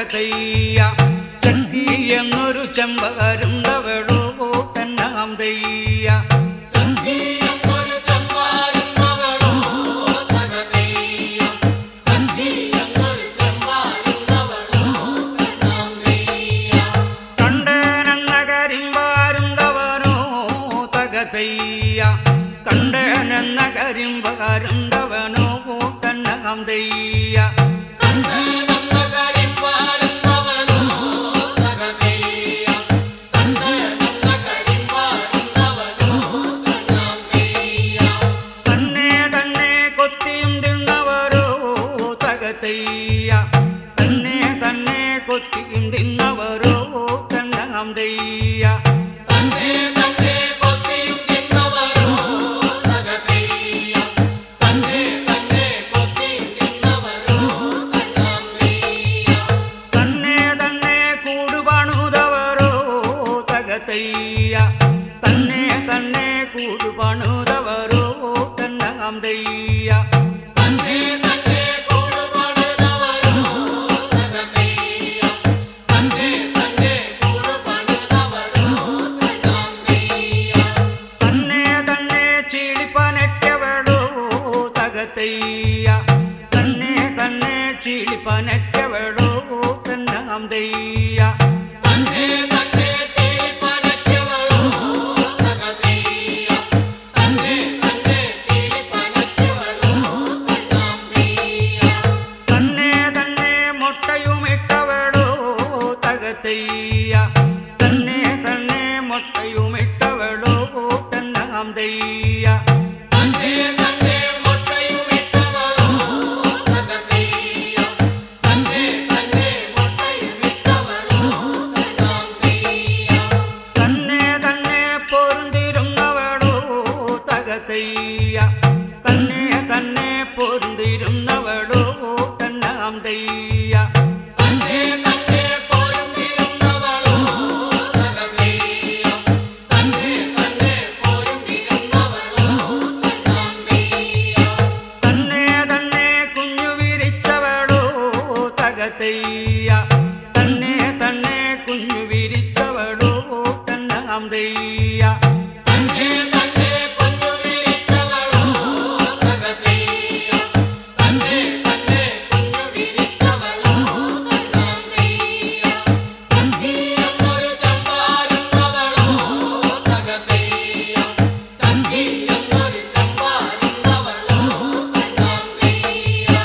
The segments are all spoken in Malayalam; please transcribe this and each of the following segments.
തകതയ്യ ചക്കി എന്നൊരു ചെമ്പകരുണ്ടവളോ തന്നാം തെയ്യ കണ്ടനെന്ന കരിമ്പകരുണ്ടവനോ തന്നാം തെയ്യ തന്നെ തന്നെ കൊത്തിയും തിന്നവരോ തകതയ്യ തന്നെ തന്നെ കൊത്തിയും തിന്നവരോ തന്നാം തെയ്യ തന്നെ തന്നെ കൂടുപണുതവരോ തന്നാം തെയ്യ തന്നെ തന്നെ കൂടുപണുതവരോ തകതയ്യ തന്നെ തന്നെ കൂടുപണുതവരോ തന്നാം തെയ്യ തന്നെ തന്നെ ചീളിപ്പനറ്റവളോ തകതയ്യ തന്നെ തന്നെ ചീളിപ്പനറ്റവളോ തന്നാം തെയ്യ തന്നെ തന്നെ തന്നെ മൊട്ടയുമിട്ടവളോ തന്നാം തെയ്യ തന്നെ തന്നെ മൊട്ടയുമിട്ടവളോ തകതയ്യ തന്നെ തന്നെ മൊട്ടയുമിട്ടവളോ തന്നാം തെയ്യ തന്നെ തന്നെ പൊരുന്തിരുന്നവളോ തകതയ്യ തന്നെ തന്നെ പൊരുന്തിരുന്നവളോ തന്നാം തെയ്യ തന്നെ തന്നെ തന്നെ കുഞ്ഞു വിരിച്ചവളോ തന്നാം തെയ്യ തന്നെ തന്നെ കുഞ്ഞു വിരിച്ചവളോ തകതയ്യ തന്നെ തന്നെ കുഞ്ഞു വിരിച്ചവളോ തന്നാം തെയ്യ സംഗീതമൊരു ചമ്പാരുന്നവളോ തകതയ്യ സംഗീതമൊരു ചമ്പാരുന്നവളോ തന്നാം തെയ്യ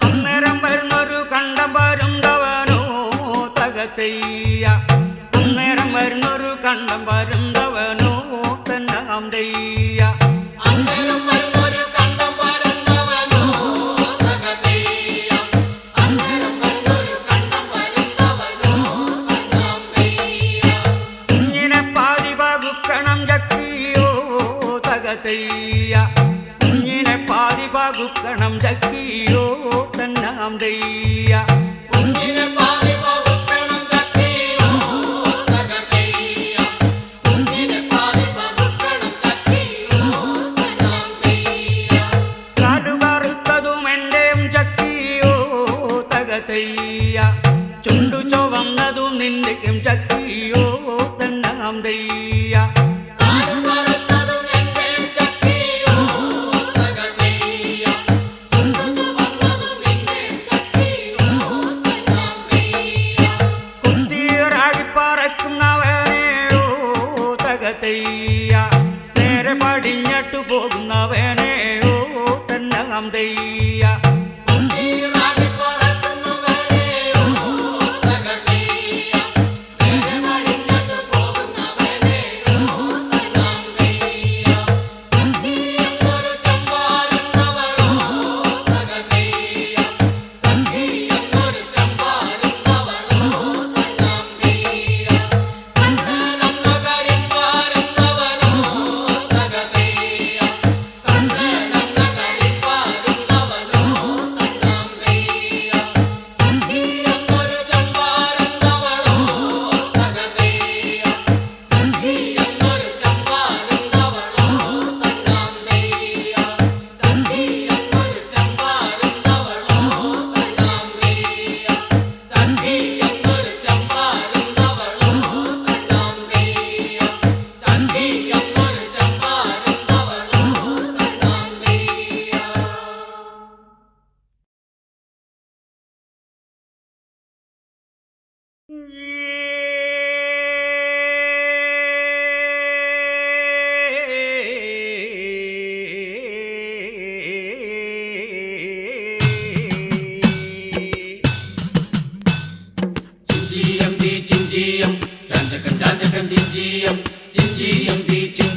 അന്നേരം വരുന്നൊരു കണ്ടം വരുന്നവനോ തകതയ്യ അന്നേരം വരുന്നൊരു കണ്ടം വരുന്നവനോ തന്നാം തെയ്യ അന്നേരം വരുന്നൊരു കണ്ടം വരുന്നവനോ തകതയ്യ അന്നേരം വരുന്നൊരു കണ്ടം വരുന്നവനോ തന്നാം തെയ്യ കുഞ്ഞിനെ പാതി പകുക്കണം ചക്കിയോ തകതയ്യ കുഞ്ഞിനെ പാതി പകുക്കണം ചക്കിയോ തന്നാം തെയ്യ കുഞ്ഞിനെ പാതി പകുക്കണം ചക്കിയോ തകതയ്യ കുഞ്ഞിനെ പാതി പകുക്കണം ചക്കിയോ തന്നാം തെയ്യ കാടുകറുത്തതും എന്റെയും ചക്കിയോ തകതയ്യ ചുണ്ടു ചുവന്നതും നിന്റെയും ചക്കിയോ തന്നാം തെയ്യ നേരെ പടിഞ്ഞിട്ടു പോകുന്നവനെയോ തന്നാം തെയ്യ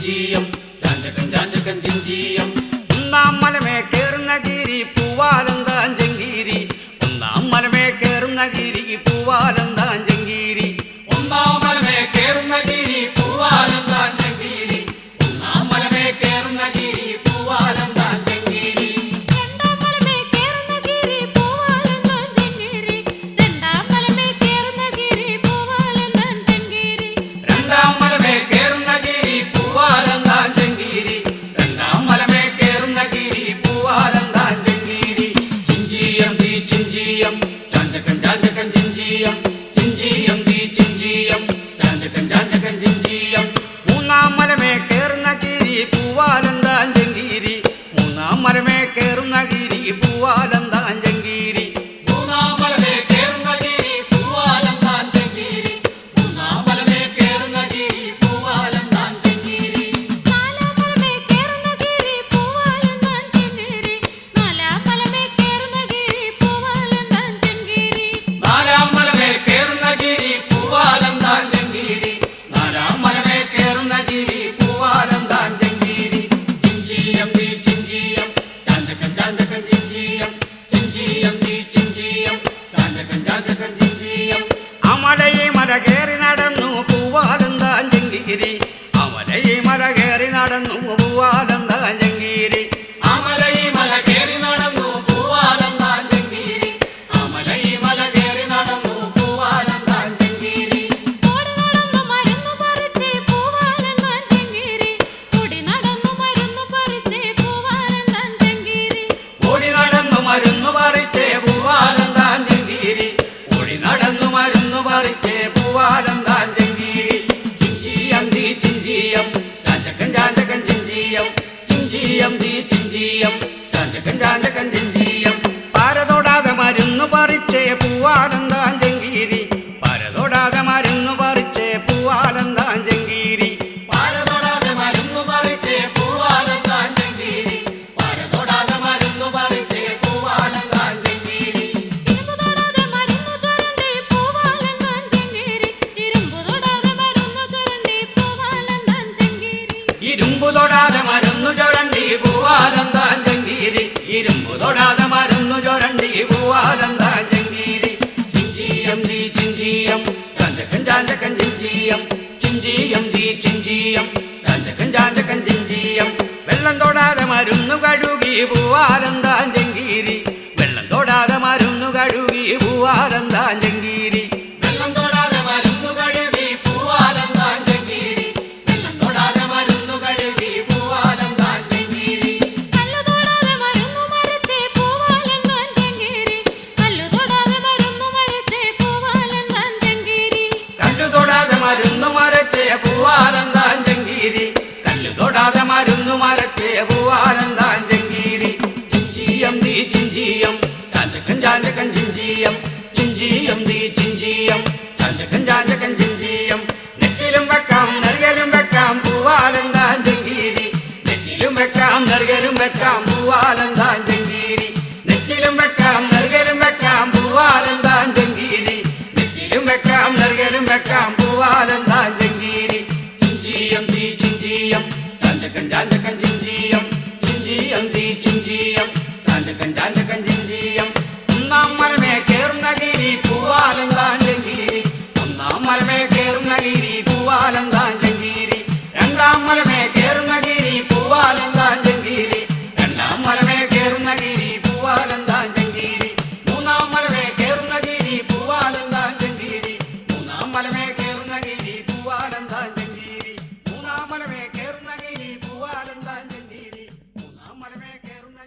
ചിഞ്ചിയം ചാഞ്ചകം ചാഞ്ചകം ചിഞ്ചിയം ഒന്നാം മലമേ കേറുന്ന ഗിരി പൂവാലം താഞ്ചങ്കീരി ഒന്നാം മലമേ കേറുന്ന ഗിരി പൂവാലം താഞ്ചങ്കീരി ഒന്നാം മലമേ കേറുന്ന ഗിരി പൂവാലം താഞ്ചങ്കീരി ഒന്നാം മലമേ കേറുന്ന ഗിരി പൂവാലം താഞ്ചങ്കീരി രണ്ടാം മലമേ കേറുന്ന ഗിരി പൂവാലം താഞ്ചങ്കീരി രണ്ടാം മലമേ കേറുന്ന ഗിരി പൂവാലം താഞ്ചങ്കീരി രണ്ടാം മലമേ കേറുന്ന ഗിരി പൂവാലം താഞ്ചങ്കീരി രണ്ടാം മലമേ കേറുന്ന ഗിരി പൂവാലം താഞ്ചങ്കീരി ചിഞ്ചിയം തീ ചിഞ്ചിയം ചാഞ്ചകം ചാഞ്ചകം ചിഞ്ചിയം ചിഞ്ചിയം തീ ചിഞ്ചിയം ചാഞ്ചകം ചാഞ്ചകം ചിഞ്ചിയം മൂന്നാം മലമേ കേറുന്ന ഗിരി പൂവാലം താഞ്ചങ്കീരി മൂന്നാം മലമേ കേറുന്ന ഗിരി പൂവാലം താഞ്ചങ്കീരി മൂന്നാം മലമേ കേറുന്ന ഗിരി പൂവാലം താഞ്ചങ്കീരി മൂന്നാം മലമേ കേറുന്ന ഗിരി പൂവാലം താഞ്ചങ്കീരി നാലാം മലമേ കേറുന്ന ഗിരി പൂവാലം താഞ്ചങ്കീരി നാലാം മലമേ കേറുന്ന ഗിരി പൂവാലം താഞ്ചങ്കീരി നാലാം മലമേ കേറുന്ന ഗിരി പൂവാലം താഞ്ചങ്കീരി നാലാം മലമേ കേറുന്ന ഗിരി പൂവാലം താഞ്ചങ്കീരി ചിഞ്ചിയം തീ ചിഞ്ചിയം ചാഞ്ചകം ചാഞ്ചകം ചിഞ്ചിയം ചിഞ്ചിയം തീ ചിഞ്ചിയം ചാഞ്ചകം ചാഞ്ചകം ചിഞ്ചിയം അമലയെ മല കയറി നടന്നു പൂവാലം താഞ്ചങ്കീരി അമലയെ മല കയറി നടന്നു പൂവാലം താഞ്ചങ്കീരി അമലയി മല കേറി നടന്നു പൂവാലം താഞ്ചങ്കീരി അമലയി മല കേറി നടന്നു പൂവാലം താഞ്ചങ്കീരി ഓടി നടന്നു മരുന്നു പറിച്ച് പൂവാലം താഞ്ചങ്കീരി ഓടി നടന്നു മരുന്നു പറിച്ച് പൂവാലം താഞ്ചങ്കീരി ഓടി നടന്നു മരുന്നു പറിച്ചേ പൂവാലം താഞ്ചങ്കീരി ഓടി നടന്നു മരുന്നു പറിച്ചേ പൂവാലം താഞ്ചങ്കീരി ചിഞ്ചിയം തീ ചിഞ്ചിയം ചാഞ്ചകം ചാഞ്ചകം ചിഞ്ചിയം ചിഞ്ചിയം തീ ചിഞ്ചിയം ചാഞ്ചകം ചാഞ്ചകം ചിഞ്ചിയം പാരതൊടാതെ മരുന്നു പറിച്ചേ പൂവാലം താഞ്ചങ്കീരി പാരതൊടാതെ മരുന്നു പറിച്ചേ പൂവാലം താഞ്ചങ്കീരി പാരതൊടാതെ മരുന്നു പറിച്ചേ പൂവാലം താഞ്ചങ്കീരി പാരതൊടാതെ മരുന്നു പറിച്ചേ പൂവാലം താഞ്ചങ്കീരി ഇരുമ്പു തൊടാതെ മരുന്നു ചുരണ്ടി പൂവാലം താഞ്ചങ്കീരി ഇരുമ്പു തൊടാതെ മരുന്നു ചുരണ്ടി പൂവാലം താഞ്ചങ്കീരി ഇരുമ്പു തൊടാതെ മരുന്നു ചുരണ്ടി പൂവാലം താഞ്ചങ്കീരി ഇരുമ്പു തൊടാതെ മരുന്നു ചുരണ്ടി പൂവാലം താഞ്ചങ്കീരി ചിഞ്ചിയം തീ ചിഞ്ചിയം ചാഞ്ചകം ചാഞ്ചകം ചിഞ്ചിയം ചിഞ്ചിയം തീ ചിഞ്ചിയം ചാഞ്ചകം ചാഞ്ചകം ചിഞ്ചിയം വെള്ളം തൊടാതെ മരുന്നു കഴുകി പൂവാലം താഞ്ചങ്കീരി വെള്ളം തൊടാതെ മരുന്നു കഴുകി പൂവാലം താഞ്ചങ്കീരി വെള്ളം തൊടാതെ മരുന്നു കഴുകി പൂവാലം താഞ്ചങ്കീരി വെള്ളം തൊടാതെ മരുന്നു കഴുകി പൂവാലം താഞ്ചങ്കീരി കല്ലു തൊടാതെ മരുന്നു മരച്ച് പൂവാലം താഞ്ചങ്കീരി കല്ലു തൊടാതെ മരുന്നു മരച്ച് പൂവാലം താഞ്ചങ്കീരി കല്ലു തൊടാതെ മരുന്നു മരച്ചേ പൂവാലം താഞ്ചങ്കീരി കല്ലു തൊടാതെ മരുന്നു മരച്ചേ പൂവാലം താഞ്ചങ്കീരി ചിഞ്ചിയം തീ ചിഞ്ചിയം ചാഞ്ചകം ചാഞ്ചകം ചിഞ്ചിയം ചിഞ്ചിയം തീ ചിഞ്ചിയം ചാഞ്ചകം ചാഞ്ചകം ചിഞ്ചിയം നെറ്റിലും വെക്കാം നെറുകലും വെക്കാം പൂവാലം താഞ്ചങ്കീരി നെറ്റിലും വെക്കാം നെറുകലും വെക്കാം പൂവാലം താഞ്ചങ്കീരി നെറ്റിലും വെക്കാം നെറുകലും വെക്കാം പൂവാലം താഞ്ചങ്കീരി നെറ്റിലും വെക്കാം നെറുകലും വെക്കാം പൂവാലം താഞ്ചങ്കീരി ചിഞ്ചിയം തീ ചിഞ്ചിയം ചാഞ്ചകം ചാഞ്ചകം ചിഞ്ചിയം ചിഞ്ചിയം തീ ചിഞ്ചിയം ചാഞ്ചകം ചാഞ്ചകം ചിഞ്ചിയം ഒന്നാം മലമേ കേറുന്ന ഗിരി പൂവാലം താഞ്ചങ്കീരി ഒന്നാം മലമേ കേറുന്ന ഗിരി പൂവാലം താഞ്ചങ്കീരി രണ്ടാം മലമേ കേറുന്ന ഗിരി പൂവാലം താഞ്ചങ്കീരി രണ്ടാം മലമേ കേറുന്ന ഗിരി പൂവാലം താഞ്ചങ്കീരി മൂന്നാം മലമേ കേറുന്ന ഗിരി പൂവാലം താഞ്ചങ്കീരി മൂന്നാം മലമേ കേറുന്ന ഗിരി പൂവാലം താഞ്ചങ്കീരി മൂന്നാം മലമേ കേറുന്ന ഗിരി പൂവാലം താഞ്ചങ്കീരി മൂന്നാം മലമേ കേറുന്ന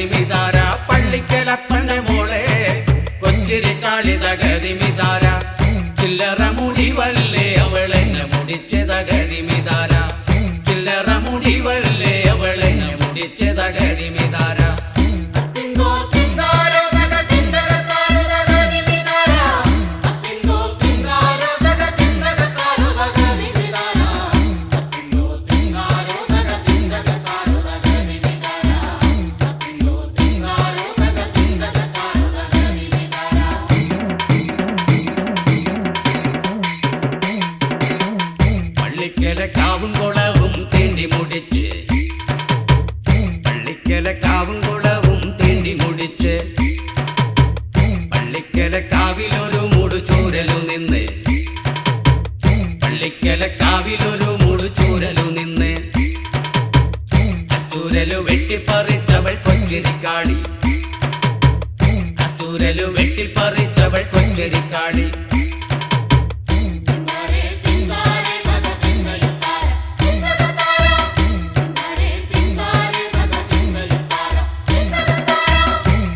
തകരിമിതാര പള്ളിക്കലപ്പന്റെ മോളെ കൊച്ചിരിക്കാളി തകരിമിതാര ചില്ലറ മുടിവല്ലേ അവളെന്നെ മുടിച്ച് തകരിമിതാര ചില്ലറ മുടിവല്ലേ അവളെന്നെ മുടിച്ച് തകരിമിതാര പള്ളിക്കലക്കാവും കുളവും തീണ്ടി മുടിച്ച് പള്ളിക്കലക്കാവും കുളവും തീണ്ടി മുടിച്ച് പള്ളിക്കലക്കാവിലൊരു മൂടു ചൂരലു നിന്ന് പള്ളിക്കലക്കാവിലൊരു മൂടു ചൂരലു നിന്ന് ചൂരലു വെട്ടിപ്പറിച്ചവൾ കൊച്ചിരിക്കാളി ചൂരലു വെട്ടിപ്പറിച്ചവൾ കൊച്ചിരിക്കാളി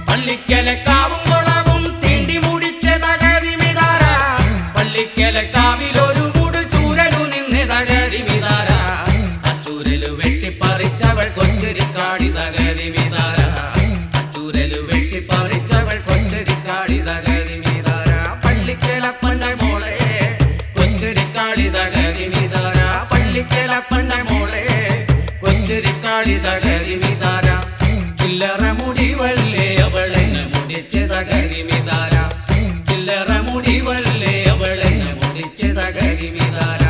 പള്ളിക്കലക്കാവും കുളവും തീണ്ടി മുടിച്ച തകരിമിതാര പള്ളിക്കലക്കാവിലൊരു മൂട് ചൂരലു നിന്ന് തകരിമിതാര ചൂരലു വെട്ടിപ്പറിച്ചവൾ കൊച്ചരിക്കാടി തകരിമിതാര ചൂരലു വെട്ടിപ്പറിച്ചവൾ കൊച്ചരിക്കാടി തകരിമിതാര പള്ളിക്കലപ്പന്റെ മോളെ കൊച്ചരിക്കാളി തകരിമിതാര പള്ളിക്കലപ്പന്റെ മോളെ കൊച്ചരിക്കാളി തകരിമിതാര ചില്ലറ മുടിവല്ലേ അവളെന്നെ മുടിച്ച് തകരിമിതാര ചില്ലറ മുടിവല്ലേ അവളെന്നെ മുടിച്ച് തകരിമിതാര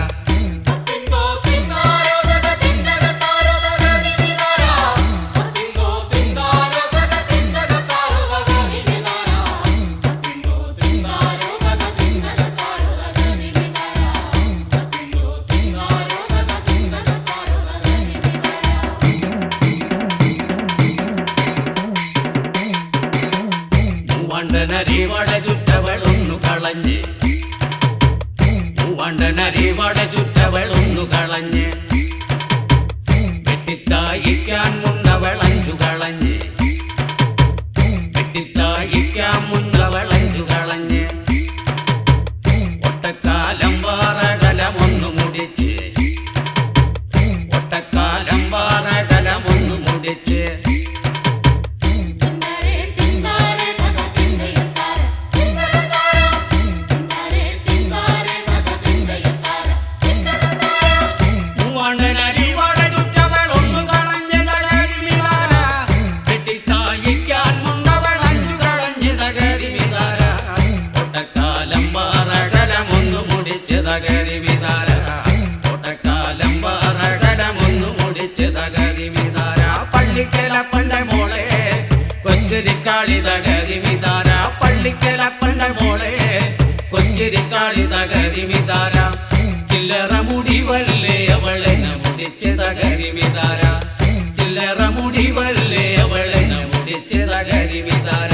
മൂവണ്ടനരിവട ചുറ്റവൾ ഒന്നു കളഞ്ഞ് മൂവണ്ടനരിവട ചുറ്റവൾ ഒന്നു കളഞ്ഞ് വെട്ടിത്തായിക്കാൻ മുണ്ടവൾ അഞ്ചു കളഞ്ഞ് വെട്ടിത്തായിക്കാൻ മുണ്ടവൾ അഞ്ചു കളഞ്ഞ് ഒട്ടക്കാലം വാറകലമൊന്നു മുടിച്ച് ഒട്ടക്കാലം വാറകലമൊന്നു മുടിച്ച് പള്ളിക്കലപ്പന്റെ മോളെ കൊച്ചിരിക്കാളി തകരിമിതാര പള്ളിക്കലപ്പന്റെ മോളെ കൊച്ചിരിക്കാളി തകരിമിതാര ചില്ലറ മുടിവല്ലേ അവളെന്നെ മുടിച്ച് തകരിമിതാര ചില്ലറ മുടിവല്ലേ അവളെന്നെ മുടിച്ച് തകരിമിതാര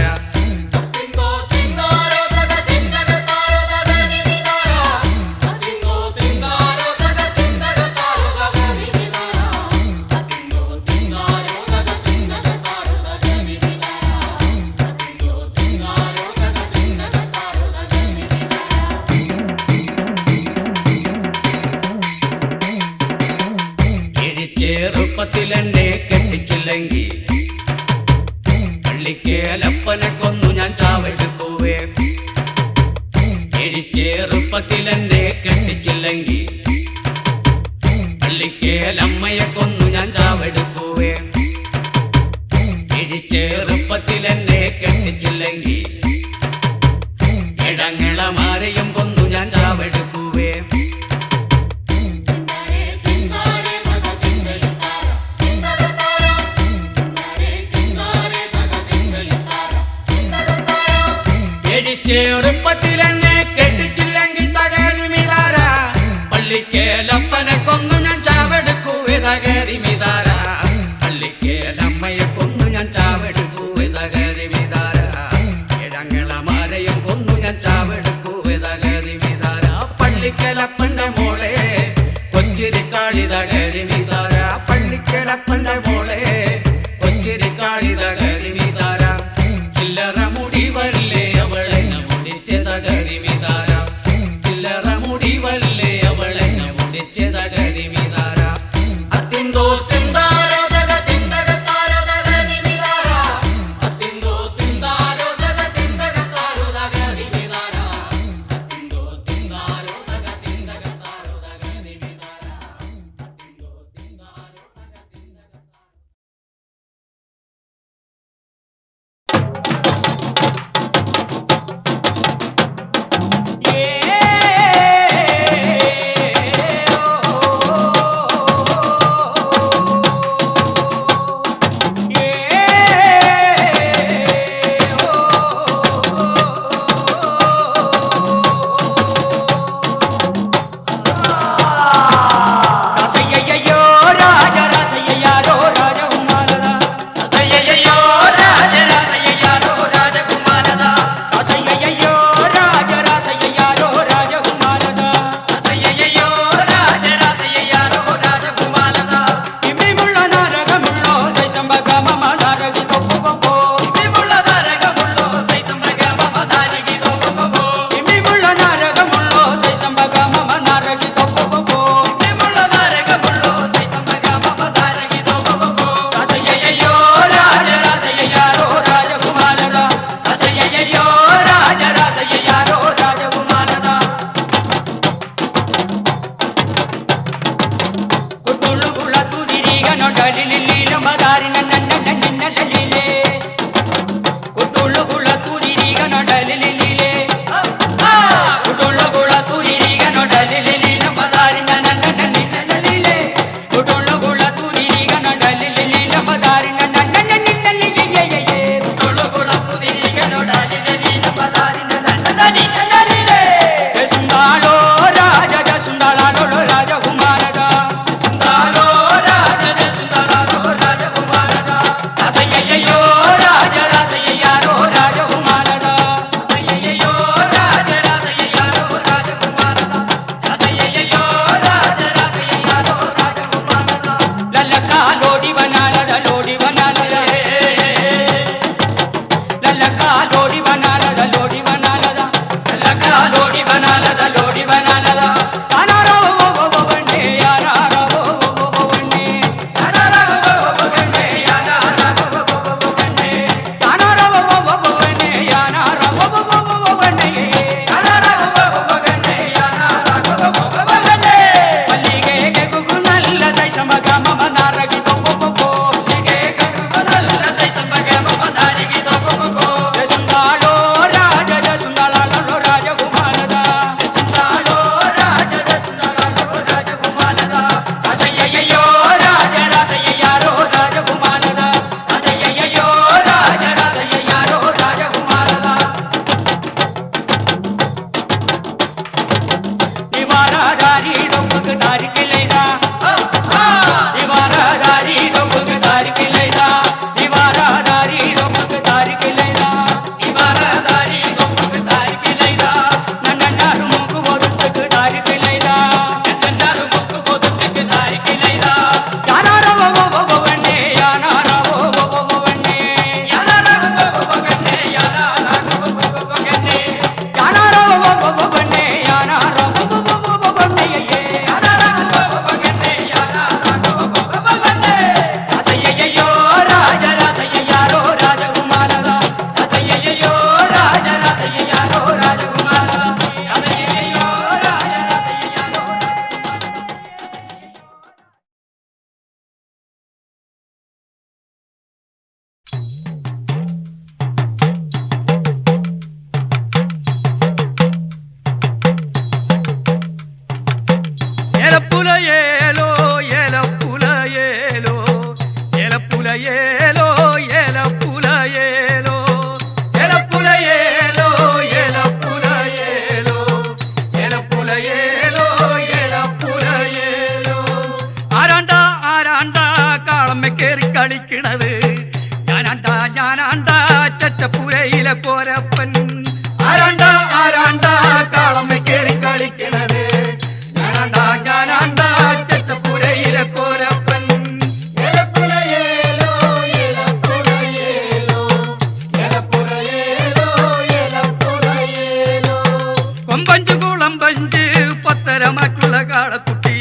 ചെറുപ്പത്തിലെന്നെ കെട്ടിച്ചില്ലെങ്കിൽ പള്ളിക്കേലപ്പനെ കൊന്നു ഞാൻ ചാവെടുക്കുവേ ചെറുപ്പത്തിലെന്നെ കെട്ടിച്ചില്ലെങ്കിൽ പള്ളിക്കേലമ്മയെ കൊന്നു ഞാൻ ചാവെടുക്കുവേ ചെറുപ്പത്തിലെന്നെ കെട്ടിച്ചില്ലെങ്കിൽ ഇടങ്ങളമാരെയും കൊന്നു ഞാൻ ചാവെടുക്കുവേ ചെറുപ്പത്തിലെന്നെ കെട്ടിച്ചില്ലെങ്കിൽ തകരിമിതാര लोडी बनालदा लोडी बनालदा लोडी बनालदा लोडी बनालदा यानारा वो बगंडे यानारा वो बगंडे यानारा वो बगंडे यानारा वो बगंडे यानारा वो बगंडे यानारा वो बगंडे यानारा वो बगंडे यानारा वो बगंडे मल्लिगे के गुगुनल्ल सೈ समಗ ಮಮ ನಾರಗಿ ತೊಪ್ಪೊ ಕೊಪ್ಪೊ ಮಲ್ಲಿಗೆ के गुगुनल्ल सೈ समಗ ಮಮ ನಾರಗಿ ತೊಪ್ಪೊ ಕೊಪ್ಪೊ ಸುಂದಾಳೋ ರಾಜದ ಸುಂದಾಳಾಳೋ ರಾಜಕುಮಾರದ ಸುಂದಾಳೋ ರಾಜದ ಸುಂದಾಳಾಳೋ ರಾಜಕುಮಾರದ ಅಸಯ್ಯಯ್ಯೋ ರಾಜರಾಸಯ್ಯಾರೋ ರಾಜಕುಮಾರದ ಅಸಯ್ಯಯ್ಯೋ ರಾಜರಾಸಯ್ಯಾರೋ ರಾಜಕುಮಾರದ ನಿವಾರದಾರಿ ದೊಬ್ಬಗ ದಾರಿ ಕೆಲೈನಾ ನಿವಾರದಾರಿ ದೊಬ್ಬಗ ದಾರಿ ಕೆಲೈನಾ ನಿವಾರದಾರಿ ದೊಬ್ಬಗ ದಾರಿ ಕೆಲೈನಾ ನಿವಾರದಾರಿ ದೊಬ್ಬಗ ದಾರಿ ಕೆಲೈನಾ ನನ್ನನ್ನಾರು ಮುಗು ಓದುತ್ತಗ ದಾರಿ ಕೆಲೈನಾ ನನ್ನನ್ನಾರು ಮುಗು ಓದುತ್ತಗ ದಾರಿ ಕೆಲೈನಾ ಯಾನಾರ ಓ ಬಗಂಡೆ ಯಾನಾರ ಓ ಬಗಂಡೆ ಯಾನಾರ ಓ ಬಗಂಡೆ ಯಾನಾರ ಓ ಬಗಂಡೆ ಯಾನಾರ ಓ ಬಗಂಡೆ ಯಾನಾರ ಓ ಬಗಂಡೆ ಯಾನಾರ ಓ ಬಗಂಡೆ ಯಾನಾರ ಓ ಬಗಂಡೆ ಅಸಯ್ಯಯ್ಯೋ ರಾಜರಾಸಯ್ಯಾರೋ ರಾಜಕುಮಾರದ ಅಸಯ್ಯಯ್ಯೋ ರಾಜರಾಸಯ್ಯಾರೋ ರಾಜಕುಮಾರದ ಅಸಯ್ಯಯ್ಯೋ ರಾಜರಾಸಯ್ಯಾರೋ ఎలప్పుల ఏలో ఎలప్పుల ఏలో ఎలప్పుల ఏలో ఎలప్పుల ఏలో ఎలప్పుల ఏలో ఎలప్పుల ఏలో ఎలప్పుల ఏలో ఎలప్పుల ఏలో ആരാണ്ടാ ആരാണ്ടാ കാളമ്മ കേറി കളിക്കണത് ഞാനാണ്ടാ ഞാനാണ്ടാ ചച്ചപ്പുരയിലെ കോരപ്പൻ ആരാണ്ടാ ആരാണ്ടാ കാളമ്മ കേറി കളിക്കണത് ഞാനാണ്ടാ ഞാനാണ്ടാ ചച്ചപ്പുരയിലെ കോരപ്പൻ എലപ്പുല ഏലോ എലപ്പുല ഏലോ എലപ്പുല ഏലോ എലപ്പുല ഏലോ കൊമ്പഞ്ച് കുളമ്പഞ്ച് പത്തരമാറ്റുള്ള കാളക്കുട്ടി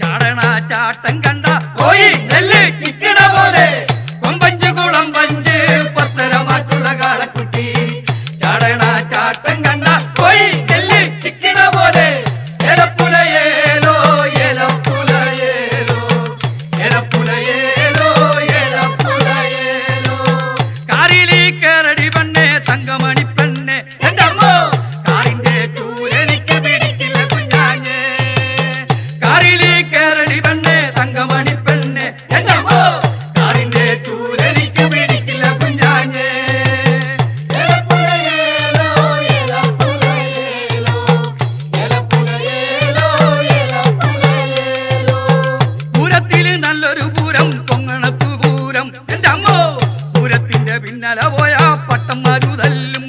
ചാടണ ചാട്ടം കണ്ട പോയി നെല്ല് ചിക്കണ പോലെ കൊമ്പഞ്ച് കുളമ്പഞ്ച് പത്തരമാറ്റുള്ള കാളക്കുട്ടി ചാടണ ചാട്ടം കണ്ട പോയി നെല്ല് ചിക്കണ പോലെ എലപ്പുല ഏലോ എലപ്പുല ഏലോ എലപ്പുല ഏലോ എലപ്പുല ഏലോ കാറിലി കേറടി പെണ്ണെ തങ്കമണി പെണ്ണെ എന്റെ അമ്മോ കാറിന്റെ ചൂരെനിക്ക് പിടിക്കില്ല കുഞ്ഞാഞ്ഞേ കാറിലി കേറടി പെണ്ണെ തങ്കമണി പെണ്ണെ എന്റെ അമ്മോ കാറിന്റെ ചൂരെനിക്ക് പിടിക്കില്ല കുഞ്ഞാഞ്ഞേ എലപ്പുല ഏലോ എലപ്പുല ഏലോ എലപ്പുല ഏലോ എലപ്പുല ഏലോ പൂരത്തില് നല്ലൊരു പൂരം പൊങ്ങണത്തു പൂരം എന്റെ അമ്മോ പൂരത്തിന്റെ പിന്നല പോയ പട്ടം മരുതല്ലും